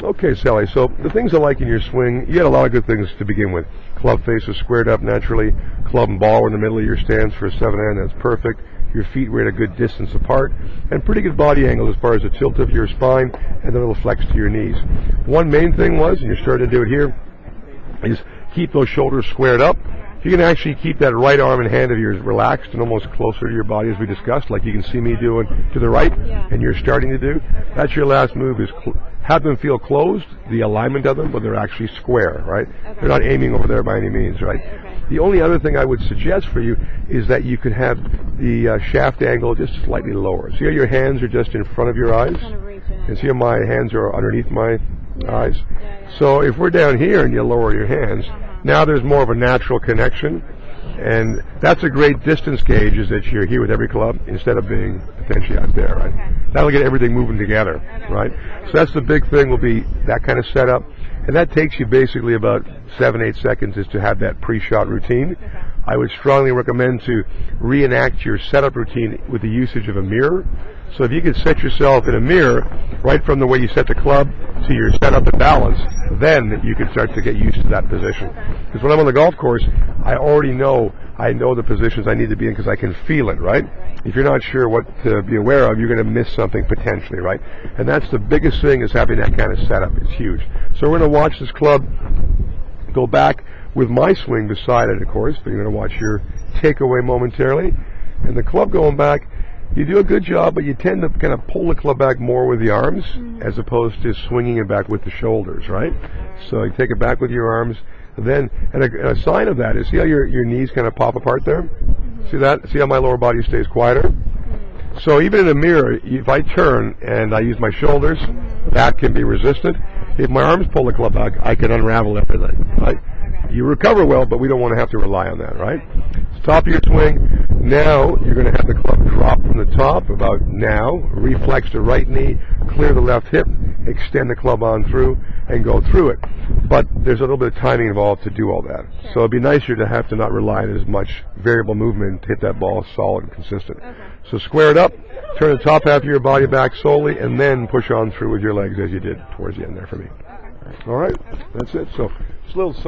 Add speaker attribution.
Speaker 1: Okay, Sally, so the things I like in your swing, you had a lot of good things to begin with. Club face is squared up naturally, club and ball in the middle of your stance for a 7-iron, that's perfect. Your feet were at a good distance apart, and pretty good body angle as far as the tilt of your spine and the little flex to your knees. One main thing was, and you're starting to do it here, is keep those shoulders squared up. If you can actually keep that right arm and hand of yours relaxed and almost closer to your body as we discussed, like you can see me doing to the right, and you're starting to do, that's your last move, is have them feel closed, the alignment of them, but they're actually square, right? They're not aiming over there by any means, right? The only other thing I would suggest for you is that you could have the shaft angle just slightly lower. See how your hands are just in front of your eyes? And see how my hands are underneath my eyes? So if we're down here and you lower your hands, now there's more of a natural connection, and that's a great distance gauge, is that you're here with every club instead of being potentially out there, right? That'll get everything moving together, right? So that's the big thing, will be that kind of setup, and that takes you basically about 7-8 seconds is to have that pre-shot routine. I would strongly recommend to reenact your setup routine with the usage of a mirror. So if you can set yourself in a mirror right from the way you set the club to your setup and balance, then you can start to get used to that position. Because when I'm on the golf course, I already know the positions I need to be in because I can feel it, right? If you're not sure what to be aware of, you're going to miss something potentially, right? And that's the biggest thing, is having that kind of setup. It's huge. So we're going to watch this club go back with my swing beside it, of course, but you're going to watch your takeaway momentarily. And the club going back, you do a good job, but you tend to kind of pull the club back more with the arms as opposed to swinging it back with the shoulders, right? So you take it back with your arms. Then, and a sign of that is, see how your knees kind of pop apart there? See that? See how my lower body stays quieter? So even in a mirror, if I turn and I use my shoulders, that can be resisted. If my arms pull the club back, I can unravel everything, right? You recover well, but we don't want to have to rely on that, right? So top of your swing. Now you're going to have the club drop from the top about now, reflex the right knee, clear the left hip, extend the club on through, and go through it. But there's a little bit of timing involved to do all that. So it'd be nicer to have to not rely on as much variable movement to hit that ball solid and consistent. So square it up, turn the top half of your body back slowly, and then push on through with your legs as you did towards the end there for me. All right, that's it. So just a little